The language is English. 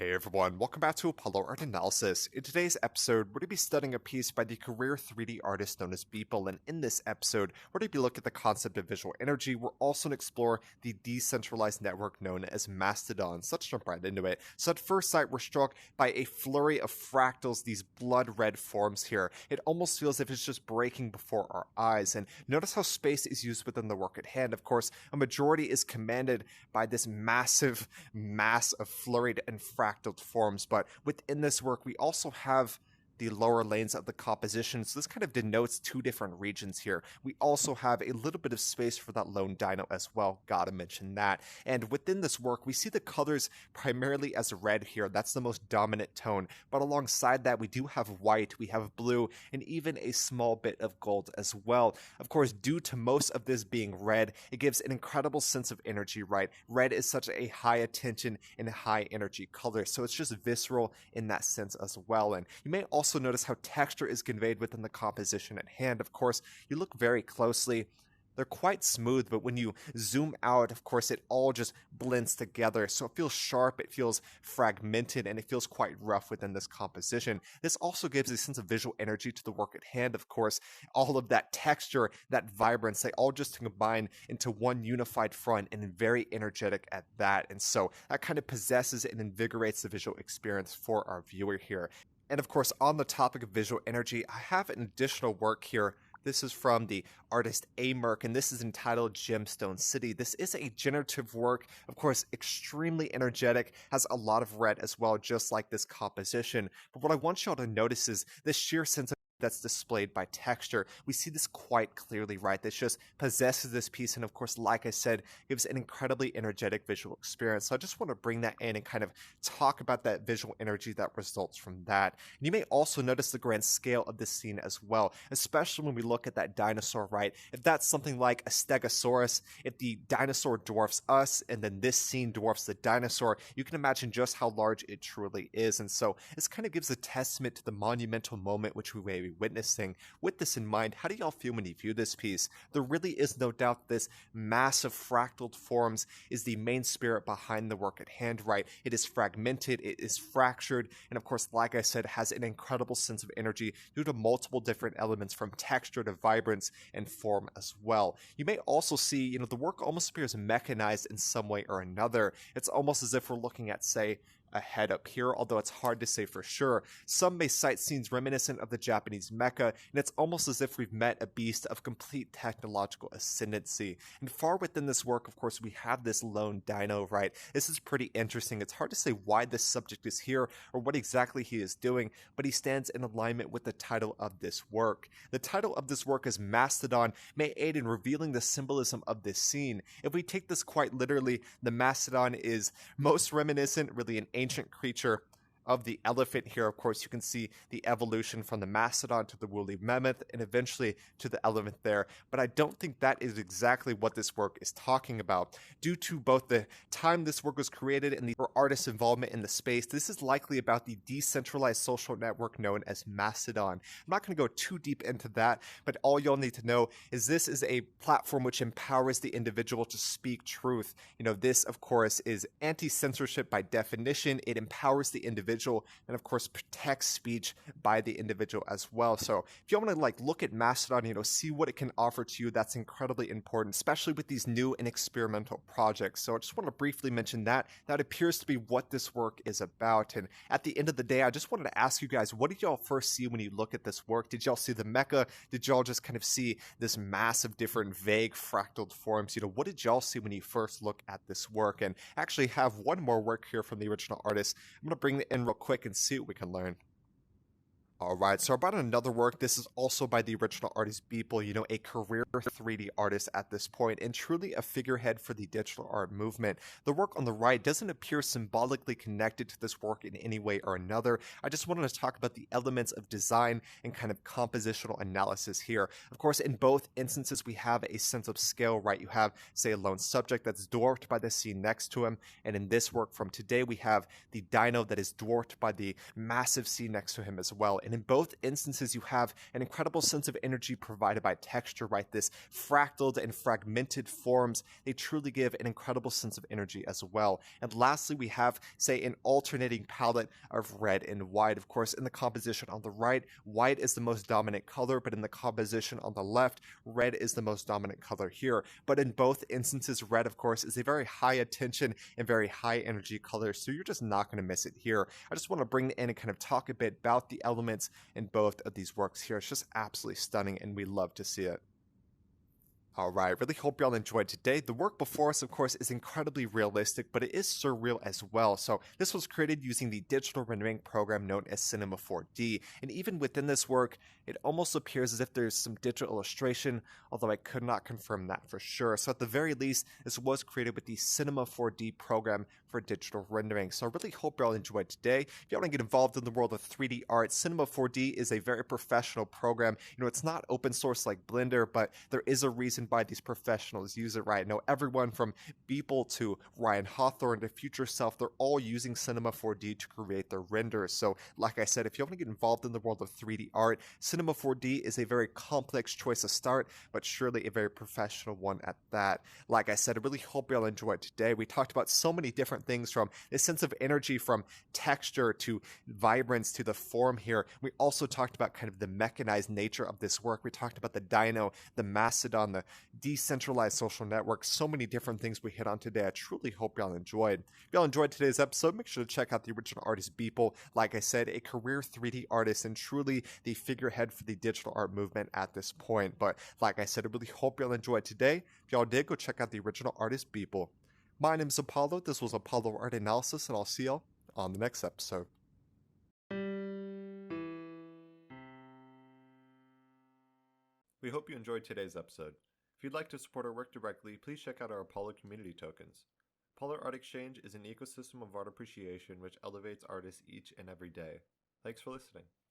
Hey everyone, welcome back to Apollo Art Analysis. In today's episode, we're going to be studying a piece by the career 3D artist known as Beeple, and in this episode, we're going to be looking at the concept of visual energy. We're also going to explore the decentralized network known as Mastadon. So let's jump right into it. So at first sight, we're struck by a flurry of fractals, these blood red forms here. It almost feels as if it's just breaking before our eyes, and notice how space is used within the work at hand. Of course, a majority is commanded by this massive mass of flurried and fractal forms, but within this work we also have the lower lanes of the composition, so this kind of denotes two different regions here. We also have a little bit of space for that lone dino as well, gotta mention that. And within this work, we see the colors primarily as red here. That's the most dominant tone, but alongside that we do have white, we have blue, and even a small bit of gold as well. Of course, due to most of this being red, it gives an incredible sense of energy, right? Red is such a high attention and high energy color, so it's just visceral in that sense as well. And you may also notice how texture is conveyed within the composition at hand. Of course, you look very closely, they're quite smooth, but when you zoom out, of course, it all just blends together. So it feels sharp, it feels fragmented, and it feels quite rough within this composition. This also gives a sense of visual energy to the work at hand. Of course, all of that texture, that vibrance, they all just combine into one unified front and very energetic at that. And so that kind of possesses and invigorates the visual experience for our viewer here. And of course, on the topic of visual energy, I have an additional work here. This is from the artist Amerk, and this is entitled Gemstone City. This is a generative work, of course, extremely energetic, has a lot of red as well, just like this composition. But what I want y'all to notice is this sheer sense of that's displayed by texture. We see this quite clearly, right? This just possesses this piece, and of course, like I said, gives an incredibly energetic visual experience. So I just want to bring that in and kind of talk about that visual energy that results from that. And you may also notice the grand scale of this scene as well, especially when we look at that dinosaur, right? If that's something like a stegosaurus, if the dinosaur dwarfs us, and then this scene dwarfs the dinosaur, you can imagine just how large it truly is. And so this kind of gives a testament to the monumental moment which we may be witnessing. With this in mind, how do y'all feel when you view this piece? There really is no doubt this massive fractal forms is the main spirit behind the work at hand, right? It is fragmented, it is fractured, and of course, like I said, has an incredible sense of energy due to multiple different elements from texture to vibrance and form as well. You may also see, the work almost appears mechanized in some way or another. It's almost as if we're looking at, say, a head up here, although it's hard to say for sure. Some may cite scenes reminiscent of the Japanese mecha, and it's almost as if we've met a beast of complete technological ascendancy. And far within this work, of course, we have this lone dino, right? This is pretty interesting. It's hard to say why this subject is here or what exactly he is doing, but he stands in alignment with the title of this work. The title of this work is Mastodon, may aid in revealing the symbolism of this scene. If we take this quite literally, the Mastodon is most reminiscent, really an ancient creature of the elephant here. Of course, you can see the evolution from the mastodon to the woolly mammoth and eventually to the elephant there, but I don't think that is exactly what this work is talking about. Due to both the time this work was created and the artist's involvement in the space, this is likely about the decentralized social network known as Mastodon. I'm not going to go too deep into that, but all you'll need to know is this is a platform which empowers the individual to speak truth. This, of course, is anti-censorship by definition. It empowers the individual and of course protects speech by the individual as well. So if you want to look at Mastodon, see what it can offer to you, that's incredibly important, especially with these new and experimental projects. So I just want to briefly mention that appears to be what this work is about. And at the end of the day, I just wanted to ask you guys, what did y'all first see when you look at this work? Did y'all see the mecha? Did y'all just kind of see this mass of different vague fractal forms? What did y'all see when you first look at this work? And actually have one more work here from the original artist. I'm going to bring it in real quick and see what we can learn. Alright, so I brought another work. This is also by the original artist Beeple, a career 3D artist at this point, and truly a figurehead for the digital art movement. The work on the right doesn't appear symbolically connected to this work in any way or another. I just wanted to talk about the elements of design and kind of compositional analysis here. Of course, in both instances, we have a sense of scale, right? You have, say, a lone subject that's dwarfed by the scene next to him, and in this work from today, we have the dino that is dwarfed by the massive scene next to him as well. And in both instances, you have an incredible sense of energy provided by texture, right? This fractaled and fragmented forms, they truly give an incredible sense of energy as well. And lastly, we have, say, an alternating palette of red and white. Of course, in the composition on the right, white is the most dominant color, but in the composition on the left, red is the most dominant color here. But in both instances, red, of course, is a very high attention and very high energy color, so you're just not going to miss it here. I just want to bring in and kind of talk a bit about the elements in both of these works here. It's just absolutely stunning, and we love to see it. Alright, really hope y'all enjoyed today. The work before us, of course, is incredibly realistic, but it is surreal as well. So this was created using the digital rendering program known as Cinema 4D, and even within this work, it almost appears as if there's some digital illustration, although I could not confirm that for sure. So at the very least, this was created with the Cinema 4D program for digital rendering. So I really hope y'all enjoyed today. If y'all want to get involved in the world of 3D art, Cinema 4D is a very professional program. You know, it's not open source like Blender, but there is a reason why these professionals use it, right? Now, everyone from Beeple to Ryan Hawthorne to Future Self, they're all using Cinema 4D to create their renders. So, like I said, if you want to get involved in the world of 3D art, Cinema 4D is a very complex choice to start, but surely a very professional one at that. Like I said, I really hope y'all enjoyed today. We talked about so many different things, from this sense of energy, from texture to vibrance to the form here. We also talked about kind of the mechanized nature of this work. We talked about the Dino, the Mastodon, the decentralized social network, so many different things we hit on today. I truly hope y'all enjoyed. If y'all enjoyed today's episode, make sure to check out the original artist Beeple. Like I said, a career 3D artist and truly the figurehead for the digital art movement at this point. But like I said, I really hope y'all enjoyed today. If y'all did, go check out the original artist Beeple. My name's Apollo. This was Apollo Art Analysis, and I'll see y'all on the next episode. We hope you enjoyed today's episode. If you'd like to support our work directly, please check out our Apollo community tokens. Apollo Art Exchange is an ecosystem of art appreciation which elevates artists each and every day. Thanks for listening.